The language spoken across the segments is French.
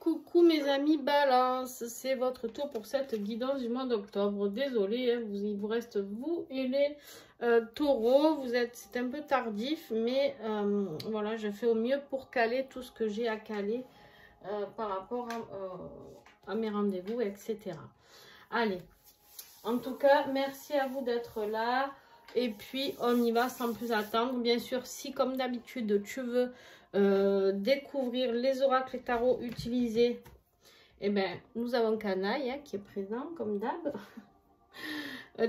coucou mes amis Balance, c'est votre tour pour cette guidance du mois d'octobre. Désolée, hein, il vous reste vous et les taureaux, c'est un peu tardif, mais voilà, je fais au mieux pour caler tout ce que j'ai à caler par rapport à mes rendez-vous, etc. Allez, en tout cas, merci à vous d'être là. Et puis, on y va sans plus attendre. Bien sûr, si comme d'habitude, tu veux découvrir les oracles et tarots utilisés, eh ben, nous avons Canaille hein, qui est présent, comme d'hab.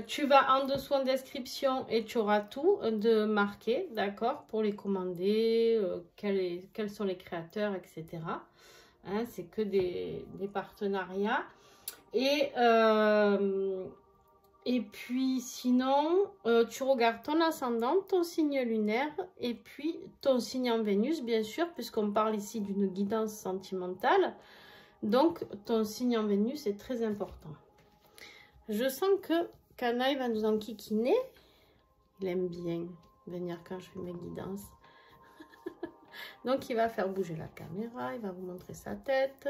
Tu vas en dessous en description et tu auras tout de marqué, d'accord, pour les commander, quels sont les créateurs, etc. Hein, c'est que des partenariats. Et puis, sinon, tu regardes ton ascendant, ton signe lunaire et puis ton signe en Vénus, bien sûr, puisqu'on parle ici d'une guidance sentimentale. Donc, ton signe en Vénus est très important. Je sens que Canaille va nous enquiquiner. Il aime bien venir quand je fais mes guidances. Donc, il va faire bouger la caméra, il va vous montrer sa tête.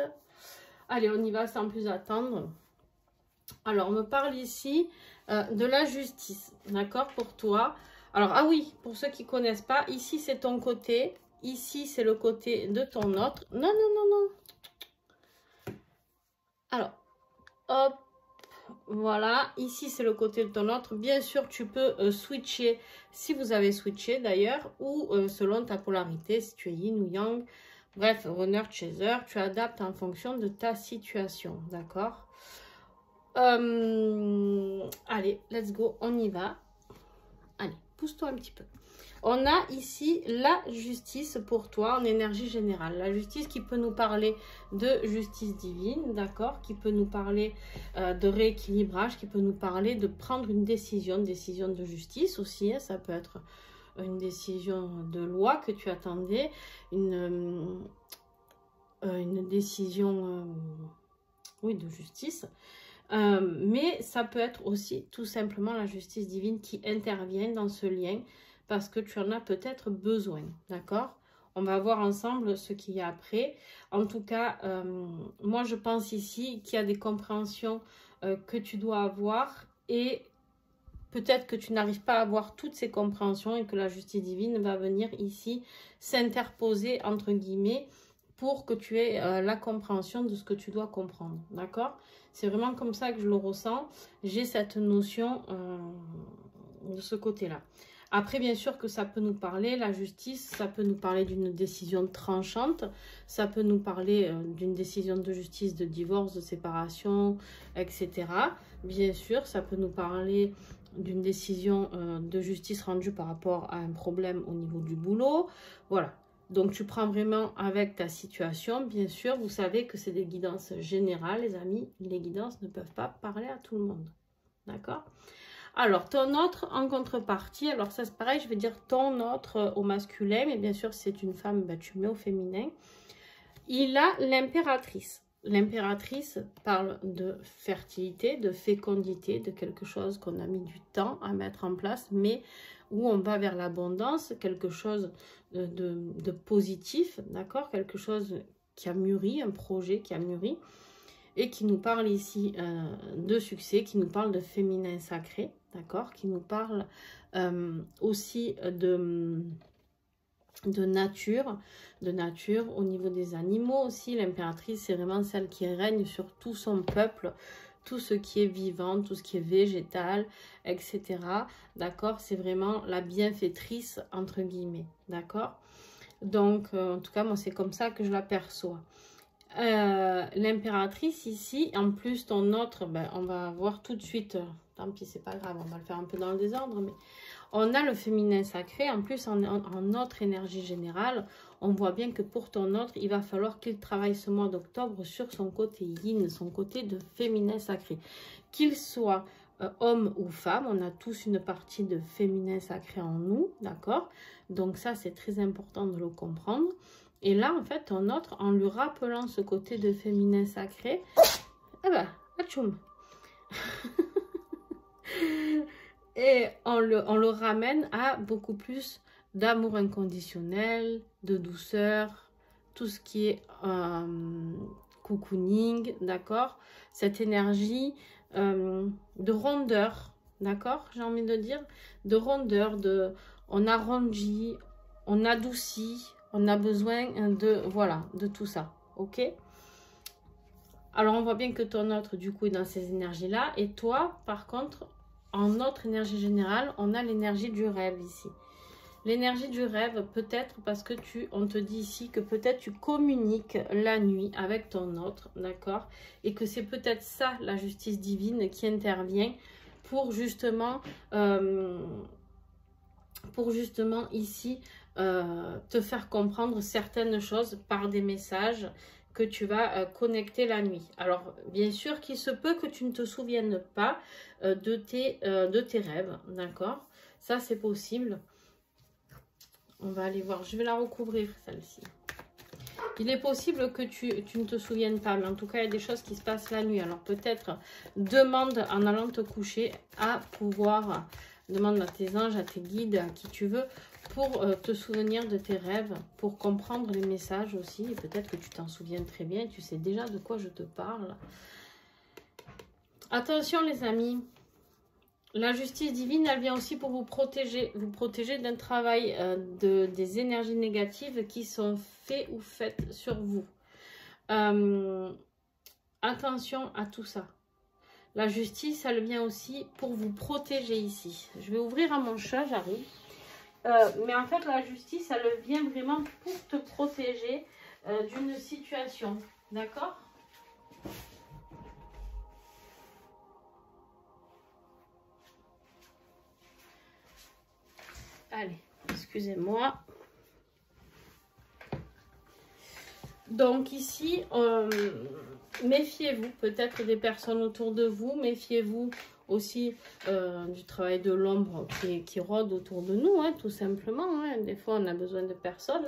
Allez, on y va sans plus attendre. Alors, on me parle ici de la justice, d'accord, pour toi. Alors, ah oui, pour ceux qui ne connaissent pas, ici, c'est ton côté. Ici, c'est le côté de ton autre. Non, non, non, non. Alors, hop, voilà. Ici, c'est le côté de ton autre. Bien sûr, tu peux switcher, si vous avez switché d'ailleurs, ou selon ta polarité, si tu es yin ou yang. Bref, runner, chaser, tu adaptes en fonction de ta situation, d'accord? Allez, let's go, on y va. Allez, pousse-toi un petit peu. On a ici la justice pour toi en énergie générale. La justice qui peut nous parler de justice divine, d'accord? Qui peut nous parler de rééquilibrage, qui peut nous parler de prendre une décision de justice aussi. Hein, ça peut être une décision de loi que tu attendais, une décision oui, de justice. Mais ça peut être aussi tout simplement la justice divine qui intervient dans ce lien parce que tu en as peut-être besoin, d'accord? On va voir ensemble ce qu'il y a après. En tout cas, moi je pense ici qu'il y a des compréhensions que tu dois avoir et peut-être que tu n'arrives pas à avoir toutes ces compréhensions et que la justice divine va venir ici s'interposer entre guillemets pour que tu aies la compréhension de ce que tu dois comprendre, d'accord? C'est vraiment comme ça que je le ressens. J'ai cette notion de ce côté-là. Après, bien sûr que ça peut nous parler, la justice, ça peut nous parler d'une décision tranchante, ça peut nous parler d'une décision de justice, de divorce, de séparation, etc. Bien sûr, ça peut nous parler d'une décision de justice rendue par rapport à un problème au niveau du boulot. Voilà. Donc, tu prends vraiment avec ta situation. Bien sûr, vous savez que c'est des guidances générales, les amis. Les guidances ne peuvent pas parler à tout le monde. D'accord? Alors, ton autre en contrepartie. Alors, ça, c'est pareil, je vais dire ton autre au masculin. Mais bien sûr, si c'est une femme, ben, tu mets au féminin. Il a l'impératrice. L'impératrice parle de fertilité, de fécondité, de quelque chose qu'on a mis du temps à mettre en place, mais où on va vers l'abondance, quelque chose de positif, d'accord? Quelque chose qui a mûri, un projet qui a mûri, et qui nous parle ici de succès, qui nous parle de féminin sacré, d'accord? Qui nous parle aussi de nature au niveau des animaux aussi. L'impératrice, c'est vraiment celle qui règne sur tout son peuple, tout ce qui est vivant, tout ce qui est végétal, etc. D'accord? C'est vraiment la bienfaitrice, entre guillemets. D'accord? Donc, en tout cas, moi, c'est comme ça que je l'aperçois. L'impératrice ici, en plus, ton autre, ben, on va voir tout de suite. Tant pis, c'est pas grave, on va le faire un peu dans le désordre, mais on a le féminin sacré. En plus, en notre énergie générale, on voit bien que pour ton autre, il va falloir qu'il travaille ce mois d'octobre sur son côté yin, son côté de féminin sacré. Qu'il soit homme ou femme, on a tous une partie de féminin sacré en nous, d'accord? Donc ça, c'est très important de le comprendre. Et là, en fait, ton autre, en lui rappelant ce côté de féminin sacré, eh ben, atchoum. Et on le ramène à beaucoup plus d'amour inconditionnel, de douceur, tout ce qui est cocooning, d'accord? Cette énergie de rondeur, d'accord? J'ai envie de dire, de rondeur, on arrondit, on adoucit, on a besoin de, voilà, de tout ça, ok? Alors, on voit bien que ton autre, du coup, est dans ces énergies-là. Et toi, par contre, en notre énergie générale, on a l'énergie du rêve ici. L'énergie du rêve, peut-être parce que on te dit ici que peut-être tu communiques la nuit avec ton autre, d'accord? Et que c'est peut-être ça, la justice divine, qui intervient pour justement ici te faire comprendre certaines choses par des messages que tu vas connecter la nuit. Alors, bien sûr qu'il se peut que tu ne te souviennes pas de tes rêves, d'accord? Ça, c'est possible. On va aller voir. Je vais la recouvrir, celle-ci. Il est possible que tu ne te souviennes pas, mais en tout cas, il y a des choses qui se passent la nuit. Alors, peut-être, demande en allant te coucher à pouvoir... Demande à tes anges, à tes guides, à qui tu veux, pour te souvenir de tes rêves, pour comprendre les messages aussi. Et peut-être que tu t'en souviens très bien, tu sais déjà de quoi je te parle. Attention les amis, la justice divine, elle vient aussi pour vous protéger d'un travail des énergies négatives qui sont faites ou faites sur vous. Attention à tout ça. La justice, elle vient aussi pour vous protéger ici. Je vais ouvrir à mon chat, j'arrive. Mais en fait, la justice, elle vient vraiment pour te protéger d'une situation. D'accord ? Allez, excusez-moi. Donc ici, méfiez-vous peut-être des personnes autour de vous. Méfiez-vous aussi du travail de l'ombre qui rôde autour de nous, hein, tout simplement. Hein. Des fois, on a besoin de personnes.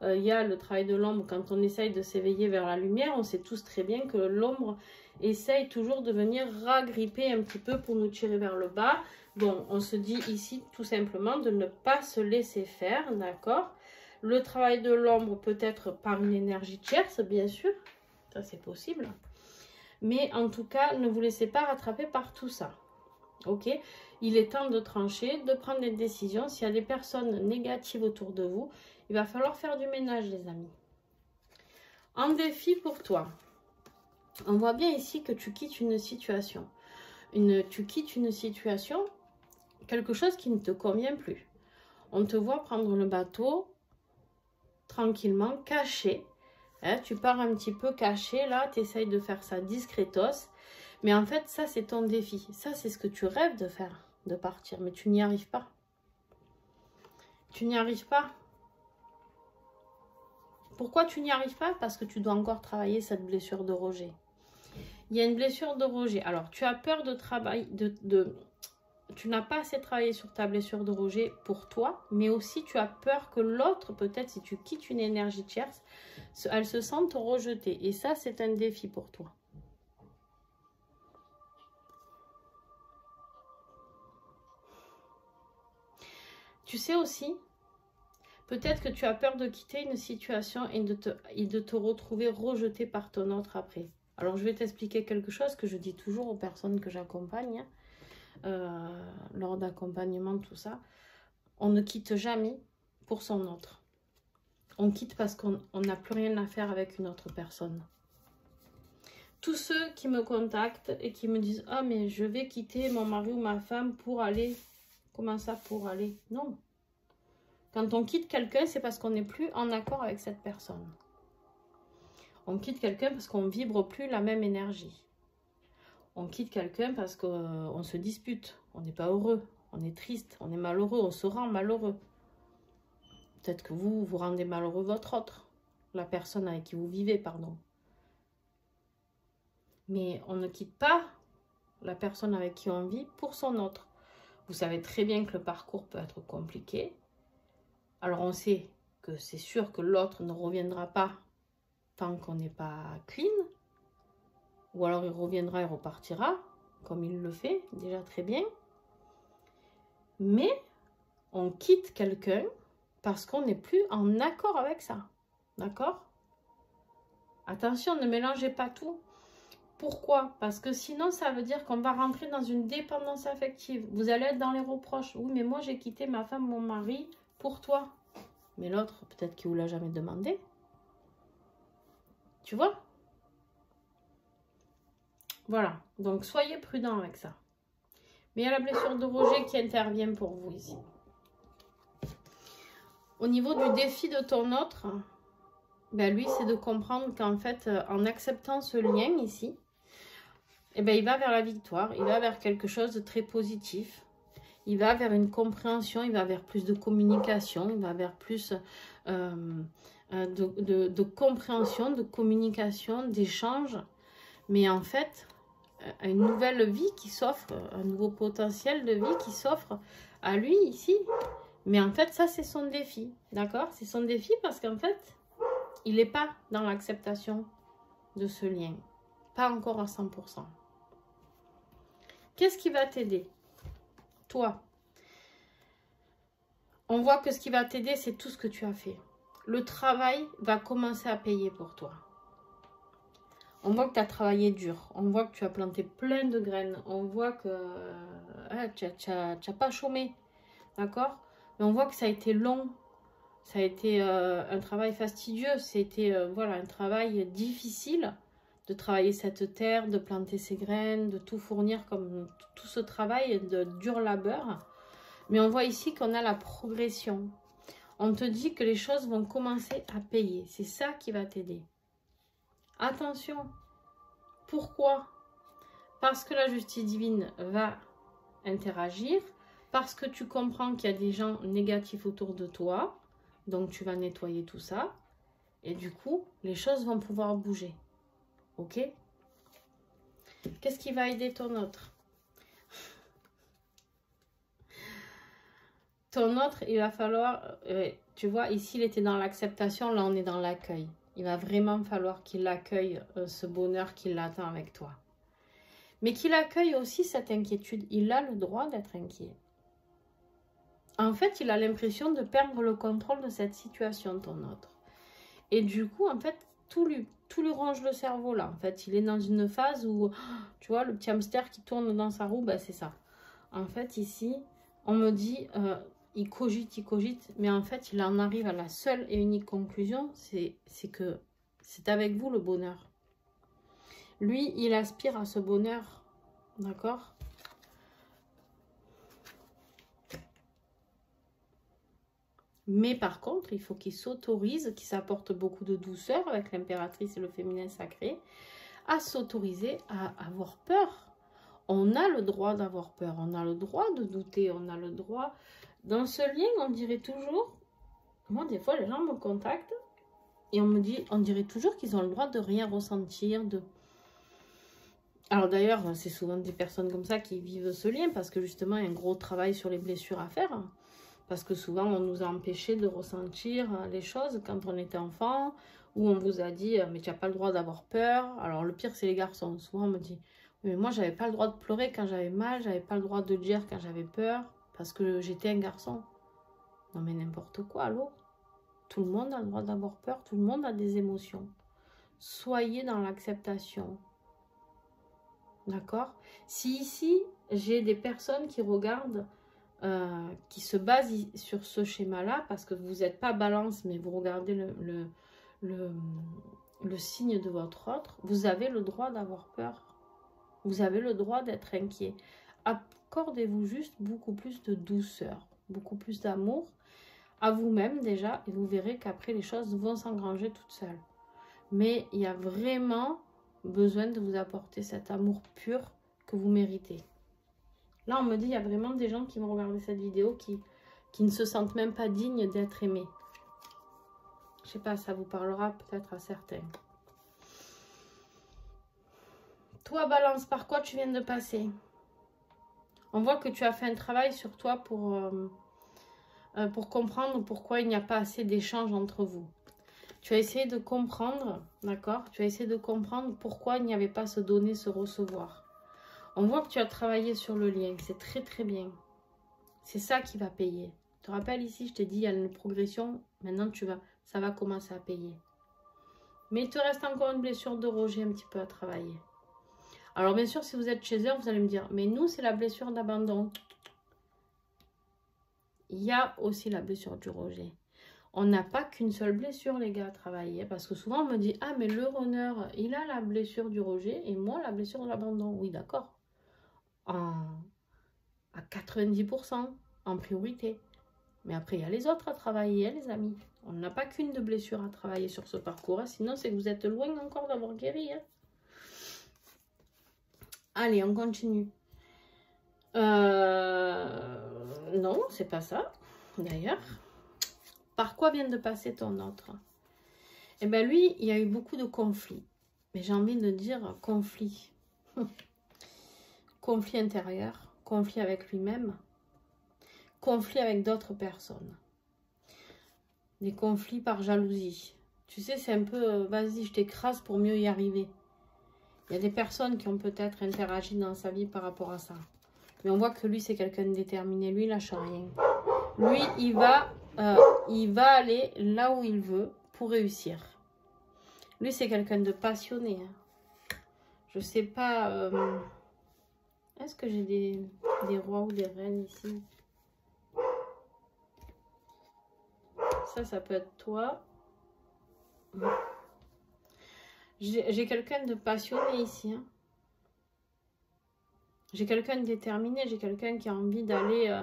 Hein. Il y a le travail de l'ombre quand on essaye de s'éveiller vers la lumière. On sait tous très bien que l'ombre essaye toujours de venir ragripper un petit peu pour nous tirer vers le bas. Bon, on se dit ici tout simplement de ne pas se laisser faire, d'accord ? Le travail de l'ombre peut être par une énergie tierce, bien sûr. Ça, c'est possible. Mais en tout cas, ne vous laissez pas rattraper par tout ça. Ok ? Il est temps de trancher, de prendre des décisions. S'il y a des personnes négatives autour de vous, il va falloir faire du ménage, les amis. En défi pour toi. On voit bien ici que tu quittes une situation. Tu quittes une situation, quelque chose qui ne te convient plus. On te voit prendre le bateau tranquillement, caché. Hein, tu pars un petit peu caché, là, tu essayes de faire ça discretos. Mais en fait, ça, c'est ton défi. Ça, c'est ce que tu rêves de faire, de partir. Mais tu n'y arrives pas. Tu n'y arrives pas. Pourquoi tu n'y arrives pas? Parce que tu dois encore travailler cette blessure de rejet. Il y a une blessure de rejet. Alors, tu as peur de travailler, tu n'as pas assez travaillé sur ta blessure de rejet pour toi, mais aussi tu as peur que l'autre, peut-être si tu quittes une énergie tierce, elle se sente rejetée. Et ça, c'est un défi pour toi. Tu sais aussi, peut-être que tu as peur de quitter une situation et de te retrouver rejeté par ton autre après. Alors, je vais t'expliquer quelque chose que je dis toujours aux personnes que j'accompagne. Lors d'accompagnement, tout ça, on ne quitte jamais pour son autre. On quitte parce qu'on n'a plus rien à faire avec une autre personne. Tous ceux qui me contactent et qui me disent « Ah, mais je vais quitter mon mari ou ma femme pour aller... » Comment ça, pour aller? Non. Quand on quitte quelqu'un, c'est parce qu'on n'est plus en accord avec cette personne. On quitte quelqu'un parce qu'on ne vibre plus la même énergie. On quitte quelqu'un parce qu'on se dispute, on n'est pas heureux, on est triste, on est malheureux, on se rend malheureux. Peut-être que vous rendez malheureux votre autre, la personne avec qui vous vivez, pardon. Mais on ne quitte pas la personne avec qui on vit pour son autre. Vous savez très bien que le parcours peut être compliqué. Alors on sait que c'est sûr que l'autre ne reviendra pas tant qu'on n'est pas clean. Ou alors il reviendra et repartira, comme il le fait, déjà très bien. Mais on quitte quelqu'un parce qu'on n'est plus en accord avec ça. D'accord? Attention, ne mélangez pas tout. Pourquoi? Parce que sinon, ça veut dire qu'on va rentrer dans une dépendance affective. Vous allez être dans les reproches. Oui, mais moi, j'ai quitté ma femme, mon mari, pour toi. Mais l'autre, peut-être qu'il ne vous l'a jamais demandé. Tu vois? Voilà. Donc, soyez prudent avec ça. Mais il y a la blessure de rejet qui intervient pour vous ici. Au niveau du défi de ton autre, ben lui, c'est de comprendre qu'en fait, en acceptant ce lien ici, eh ben, il va vers la victoire, il va vers quelque chose de très positif. Il va vers une compréhension, il va vers plus de communication, il va vers plus de compréhension, de communication, d'échange. Mais en fait, une nouvelle vie qui s'offre, un nouveau potentiel de vie qui s'offre à lui ici. Mais en fait, ça, c'est son défi, d'accord? C'est son défi parce qu'en fait, il n'est pas dans l'acceptation de ce lien. Pas encore à 100%. Qu'est-ce qui va t'aider? Toi. On voit que ce qui va t'aider, c'est tout ce que tu as fait. Le travail va commencer à payer pour toi. On voit que tu as travaillé dur. On voit que tu as planté plein de graines. On voit que tu n'as pas chômé. D'accord? Mais on voit que ça a été long. Ça a été un travail fastidieux. C'était voilà, un travail difficile de travailler cette terre, de planter ses graines, de tout fournir comme tout ce travail de dur labeur. Mais on voit ici qu'on a la progression. On te dit que les choses vont commencer à payer. C'est ça qui va t'aider. Attention. Pourquoi? Parce que la justice divine va interagir. Parce que tu comprends qu'il y a des gens négatifs autour de toi. Donc, tu vas nettoyer tout ça. Et du coup, les choses vont pouvoir bouger. Ok? Qu'est-ce qui va aider ton autre? Ton autre, il va falloir... tu vois, ici, il était dans l'acceptation. Là, on est dans l'accueil. Il va vraiment falloir qu'il accueille ce bonheur qui l'attend avec toi. Mais qu'il accueille aussi cette inquiétude. Il a le droit d'être inquiet. En fait, il a l'impression de perdre le contrôle de cette situation, ton autre. Et du coup, en fait, tout lui ronge le cerveau, là. En fait, il est dans une phase où, tu vois, le petit hamster qui tourne dans sa roue, ben, c'est ça. En fait, ici, on me dit, il cogite, mais en fait, il en arrive à la seule et unique conclusion, c'est que c'est avec vous le bonheur. Lui, il aspire à ce bonheur, d'accord ? Mais par contre, il faut qu'il s'autorise, qu'il s'apporte beaucoup de douceur avec l'impératrice et le féminin sacré, à s'autoriser à avoir peur. On a le droit d'avoir peur, on a le droit de douter, on a le droit... Dans ce lien, on dirait toujours... Moi, des fois, les gens me contactent et on me dit, on dirait toujours qu'ils ont le droit de rien ressentir, de... Alors d'ailleurs, c'est souvent des personnes comme ça qui vivent ce lien parce que justement, il y a un gros travail sur les blessures à faire. Parce que souvent, on nous a empêché de ressentir les choses quand on était enfant, ou on vous a dit, mais tu n'as pas le droit d'avoir peur. Alors, le pire, c'est les garçons. Souvent, on me dit, mais moi, j'avais pas le droit de pleurer quand j'avais mal, j'avais pas le droit de dire quand j'avais peur, parce que j'étais un garçon. Non, mais n'importe quoi, allô? Tout le monde a le droit d'avoir peur, tout le monde a des émotions. Soyez dans l'acceptation. D'accord? Si ici, j'ai des personnes qui regardent, qui se basent sur ce schéma-là, parce que vous n'êtes pas balance, mais vous regardez le signe de votre autre, vous avez le droit d'avoir peur. Vous avez le droit d'être inquiet. Accordez-vous juste beaucoup plus de douceur, beaucoup plus d'amour à vous-même déjà, et vous verrez qu'après les choses vont s'engranger toutes seules. Mais il y a vraiment besoin de vous apporter cet amour pur que vous méritez. Là, on me dit, il y a vraiment des gens qui vont regarder cette vidéo qui ne se sentent même pas dignes d'être aimés. Je sais pas, ça vous parlera peut-être à certains. Toi, Balance, par quoi tu viens de passer? On voit que tu as fait un travail sur toi pour comprendre pourquoi il n'y a pas assez d'échanges entre vous. Tu as essayé de comprendre, d'accord? Tu as essayé de comprendre pourquoi il n'y avait pas ce donner, ce recevoir. On voit que tu as travaillé sur le lien. C'est très, très bien. C'est ça qui va payer. Tu te rappelles ici, je t'ai dit, il y a une progression. Maintenant, ça va commencer à payer. Mais il te reste encore une blessure de rejet un petit peu à travailler. Alors bien sûr, si vous êtes chez eux, vous allez me dire, mais nous, c'est la blessure d'abandon. Il y a aussi la blessure du rejet. On n'a pas qu'une seule blessure, les gars, à travailler. Parce que souvent, on me dit, ah, mais le runner, il a la blessure du rejet et moi, la blessure de l'abandon. Oui, d'accord. À 90% en priorité. Mais après, il y a les autres à travailler, les amis. On n'a pas qu'une de blessure à travailler sur ce parcours. Hein. Sinon, c'est que vous êtes loin encore d'avoir guéri. Hein. Allez, on continue. Non, c'est pas ça. D'ailleurs, par quoi vient de passer ton autre? Eh bien, lui, il y a eu beaucoup de conflits. Mais j'ai envie de dire conflit. Conflit intérieur, conflit avec lui-même, conflit avec d'autres personnes. Des conflits par jalousie. Tu sais, c'est un peu, vas-y, je t'écrase pour mieux y arriver. Il y a des personnes qui ont peut-être interagi dans sa vie par rapport à ça. Mais on voit que lui, c'est quelqu'un de déterminé. Lui, il lâche rien. Lui, il va aller là où il veut pour réussir. Lui, c'est quelqu'un de passionné. Hein. Je sais pas... Est-ce que j'ai des rois ou des reines ici? Ça peut être toi. J'ai quelqu'un de passionné ici. Hein. J'ai quelqu'un de déterminé. J'ai quelqu'un qui a envie d'aller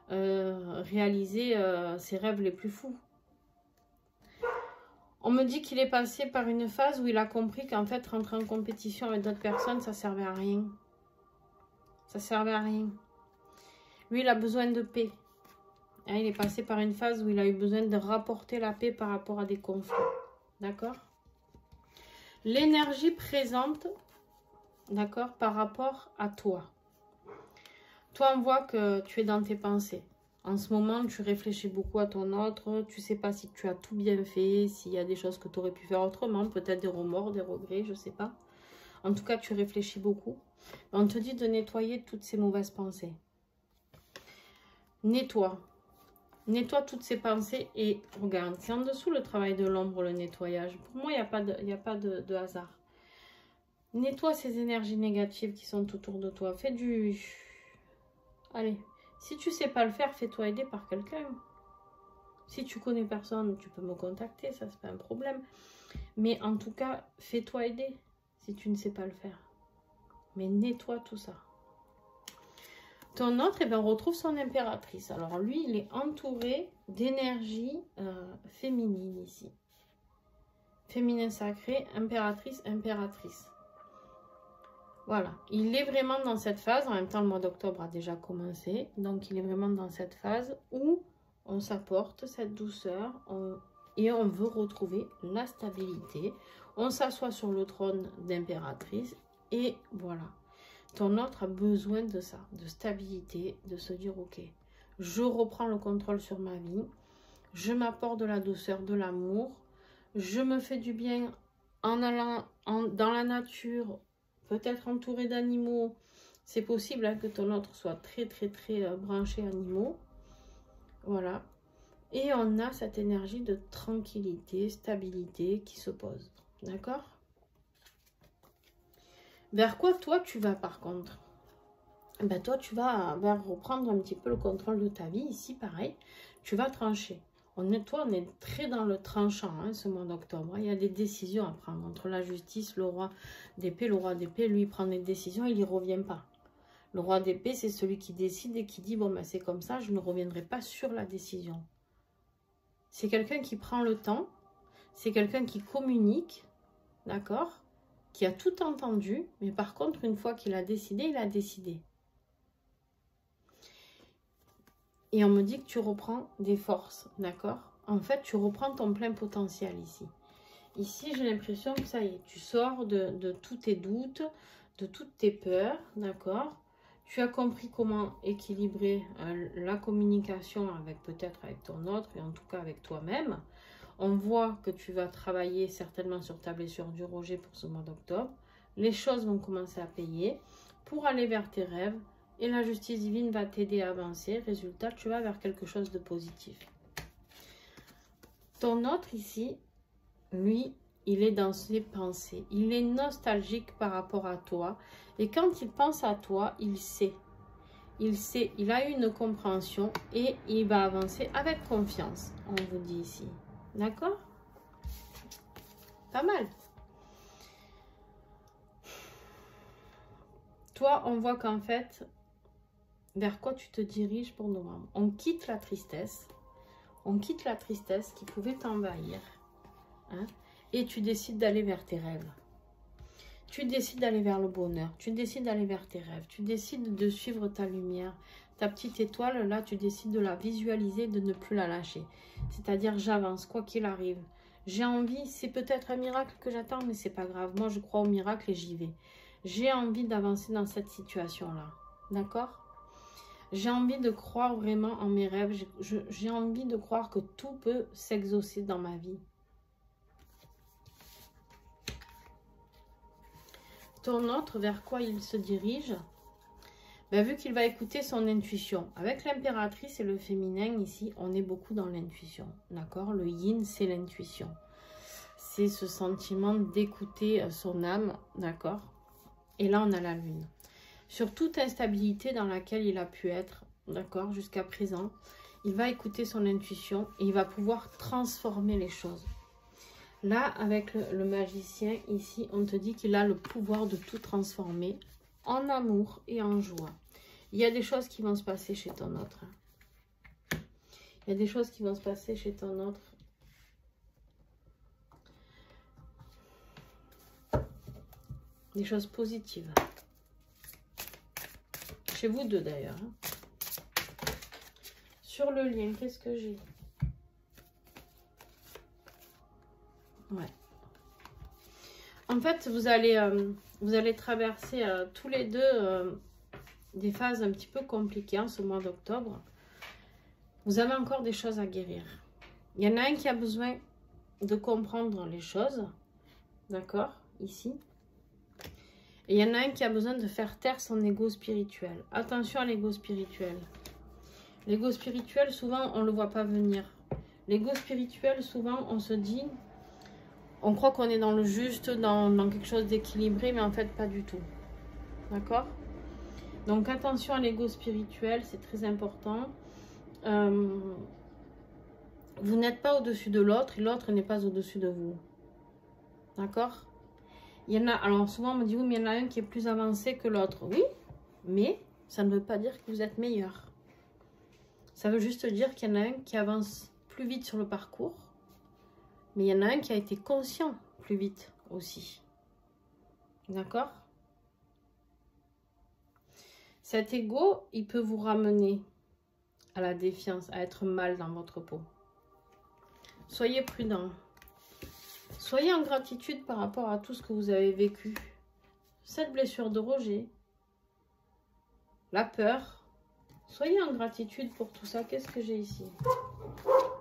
réaliser ses rêves les plus fous. On me dit qu'il est passé par une phase où il a compris qu'en fait, rentrer en compétition avec d'autres personnes, ça servait à rien. Ça servait à rien. Lui, il a besoin de paix. Il est passé par une phase où il a eu besoin de rapporter la paix par rapport à des conflits. D'accord? L'énergie présente, d'accord, par rapport à toi. Toi, on voit que tu es dans tes pensées. En ce moment, tu réfléchis beaucoup à ton autre. Tu ne sais pas si tu as tout bien fait, s'il y a des choses que tu aurais pu faire autrement. Peut-être des remords, des regrets, je ne sais pas. En tout cas, tu réfléchis beaucoup. On te dit de nettoyer toutes ces mauvaises pensées. Nettoie. Nettoie toutes ces pensées et regarde. C'est en dessous le travail de l'ombre, le nettoyage. Pour moi, il n'y a pas de hasard. Nettoie ces énergies négatives qui sont autour de toi. Fais du... Allez, si tu ne sais pas le faire, fais-toi aider par quelqu'un. Si tu connais personne, tu peux me contacter, ça c'est pas un problème. Mais en tout cas, fais-toi aider si tu ne sais pas le faire. Mais nettoie tout ça. Ton autre, eh ben, on retrouve son impératrice. Alors lui, il est entouré d'énergie féminine ici. Féminin sacré, impératrice, impératrice. Voilà, il est vraiment dans cette phase. En même temps, le mois d'octobre a déjà commencé. Donc, il est vraiment dans cette phase où on s'apporte cette douceur et on veut retrouver la stabilité. On s'assoit sur le trône d'impératrice et voilà. Ton autre a besoin de ça, de stabilité, de se dire, ok, je reprends le contrôle sur ma vie, je m'apporte de la douceur, de l'amour, je me fais du bien en allant dans la nature, peut-être entouré d'animaux. C'est possible hein, que ton autre soit très branché animaux. Voilà. Et on a cette énergie de tranquillité, stabilité qui se pose. D'accord? Vers quoi toi tu vas par contre? Ben toi tu vas reprendre un petit peu le contrôle de ta vie. Ici pareil, tu vas trancher. Toi on est très dans le tranchant hein, ce mois d'octobre. Il y a des décisions à prendre entre la justice, le roi d'épée. Le roi d'épée lui prend des décisions, il n'y revient pas. Le roi d'épée c'est celui qui décide et qui dit bon ben c'est comme ça, je ne reviendrai pas sur la décision. C'est quelqu'un qui prend le temps, c'est quelqu'un qui communique, d'accord? Qui a tout entendu, mais par contre, une fois qu'il a décidé, il a décidé. Et on me dit que tu reprends des forces, d'accord? En fait, tu reprends ton plein potentiel ici. Ici, j'ai l'impression que ça y est, tu sors de tous tes doutes, de toutes tes peurs, d'accord? Tu as compris comment équilibrer la communication avec peut-être avec ton autre, et en tout cas avec toi-même. On voit que tu vas travailler certainement sur ta blessure du rejet pour ce mois d'octobre. Les choses vont commencer à payer pour aller vers tes rêves. Et la justice divine va t'aider à avancer. Résultat, tu vas vers quelque chose de positif. Ton autre ici, lui, il est dans ses pensées. Il est nostalgique par rapport à toi. Et quand il pense à toi, il sait. Il sait, il a une compréhension et il va avancer avec confiance. On vous dit ici. D'accord? Pas mal. Toi, on voit qu'en fait, vers quoi tu te diriges pour novembre? On quitte la tristesse. On quitte la tristesse qui pouvait t'envahir. Hein, et tu décides d'aller vers tes rêves. Tu décides d'aller vers le bonheur. Tu décides d'aller vers tes rêves. Tu décides de suivre ta lumière. Ta petite étoile, là, tu décides de la visualiser, de ne plus la lâcher. C'est-à-dire, j'avance, quoi qu'il arrive. J'ai envie, c'est peut-être un miracle que j'attends, mais c'est pas grave. Moi, je crois au miracle et j'y vais. J'ai envie d'avancer dans cette situation-là. D'accord? J'ai envie de croire vraiment en mes rêves. J'ai envie de croire que tout peut s'exaucer dans ma vie. Ton autre, vers quoi il se dirige? Ben, vu qu'il va écouter son intuition. Avec l'impératrice et le féminin, ici, on est beaucoup dans l'intuition. D'accord? Le yin, c'est l'intuition. C'est ce sentiment d'écouter son âme. D'accord? Et là, on a la lune. Sur toute instabilité dans laquelle il a pu être, d'accord, jusqu'à présent, il va écouter son intuition et il va pouvoir transformer les choses. Là, avec le magicien, ici, on te dit qu'il a le pouvoir de tout transformer en amour et en joie. Il y a des choses qui vont se passer chez ton autre. Il y a des choses qui vont se passer chez ton autre. Des choses positives. Chez vous deux d'ailleurs. Sur le lien, qu'est-ce que j'ai? Ouais. En fait, vous allez traverser tous les deux des phases un petit peu compliquées en ce mois d'octobre. Vous avez encore des choses à guérir. Il y en a un qui a besoin de comprendre les choses. D'accord? Ici. Et il y en a un qui a besoin de faire taire son ego spirituel. Attention à l'ego spirituel. L'ego spirituel, souvent, on ne le voit pas venir. L'ego spirituel, souvent, on se dit, on croit qu'on est dans le juste, dans quelque chose d'équilibré, mais en fait, pas du tout. D'accord? Donc, attention à l'ego spirituel, c'est très important. Vous n'êtes pas au-dessus de l'autre et l'autre n'est pas au-dessus de vous. D'accord? Il y en a, alors souvent on me dit, oui, mais il y en a un qui est plus avancé que l'autre. Oui, mais ça ne veut pas dire que vous êtes meilleur. Ça veut juste dire qu'il y en a un qui avance plus vite sur le parcours, mais il y en a un qui a été conscient plus vite aussi. D'accord? Cet ego, il peut vous ramener à la défiance, à être mal dans votre peau. Soyez prudents. Soyez en gratitude par rapport à tout ce que vous avez vécu. Cette blessure de rejet, la peur. Soyez en gratitude pour tout ça. Qu'est-ce que j'ai ici?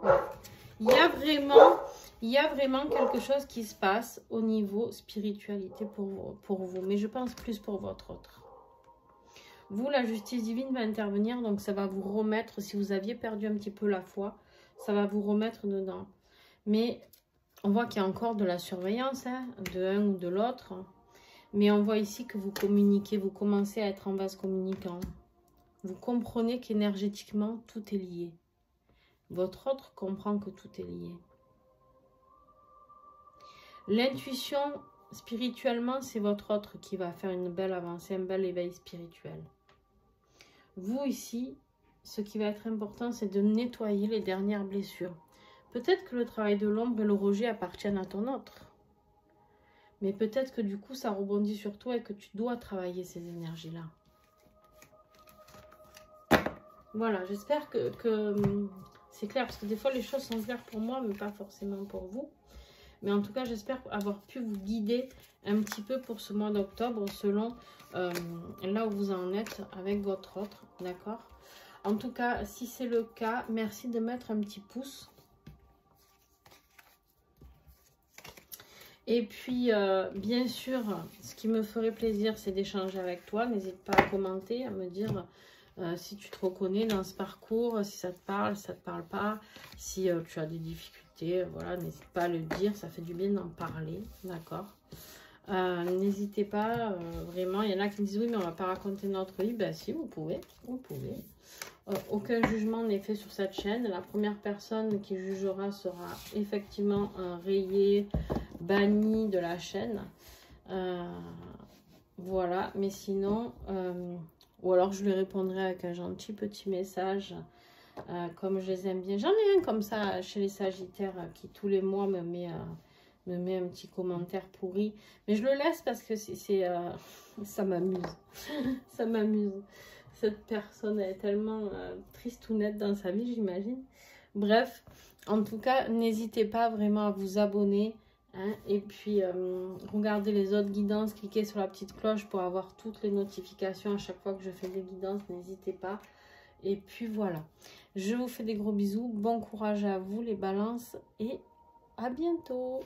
Ouais. Il y a vraiment quelque chose qui se passe au niveau spiritualité pour vous. Mais je pense plus pour votre autre. Vous, la justice divine va intervenir. Donc ça va vous remettre, si vous aviez perdu un petit peu la foi, ça va vous remettre dedans. Mais on voit qu'il y a encore de la surveillance, hein, de l'un ou de l'autre. Mais on voit ici que vous communiquez, vous commencez à être en vase communicant. Vous comprenez qu'énergétiquement, tout est lié. Votre autre comprend que tout est lié. L'intuition, spirituellement, c'est votre autre qui va faire une belle avancée, un bel éveil spirituel. Vous, ici, ce qui va être important, c'est de nettoyer les dernières blessures. Peut-être que le travail de l'ombre et le rejet appartiennent à ton autre. Mais peut-être que du coup, ça rebondit sur toi et que tu dois travailler ces énergies-là. Voilà, j'espère que c'est clair. Parce que des fois, les choses sont claires pour moi, mais pas forcément pour vous. Mais en tout cas, j'espère avoir pu vous guider un petit peu pour ce mois d'octobre, selon là où vous en êtes avec votre autre. D'accord? En tout cas, si c'est le cas, merci de mettre un petit pouce. Et puis, bien sûr, ce qui me ferait plaisir, c'est d'échanger avec toi. N'hésite pas à commenter, à me dire si tu te reconnais dans ce parcours, si ça te parle pas, si tu as des difficultés écouter, voilà, n'hésite pas à le dire, ça fait du bien d'en parler, d'accord. N'hésitez pas, vraiment, il y en a qui me disent oui mais on va pas raconter notre vie, ben si vous pouvez, aucun jugement n'est fait sur cette chaîne, la première personne qui jugera sera effectivement rayée, bannie de la chaîne, voilà, mais sinon, ou alors je lui répondrai avec un gentil petit message, comme je les aime bien, j'en ai un comme ça chez les Sagittaires qui tous les mois me met un petit commentaire pourri. Mais je le laisse parce que ça m'amuse. Ça m'amuse. Cette personne est tellement triste ou nette dans sa vie, j'imagine. Bref, en tout cas, n'hésitez pas vraiment à vous abonner. Hein, et puis, regardez les autres guidances. Cliquez sur la petite cloche pour avoir toutes les notifications à chaque fois que je fais des guidances. N'hésitez pas. Et puis voilà. Je vous fais des gros bisous. Bon courage à vous les balances. Et à bientôt.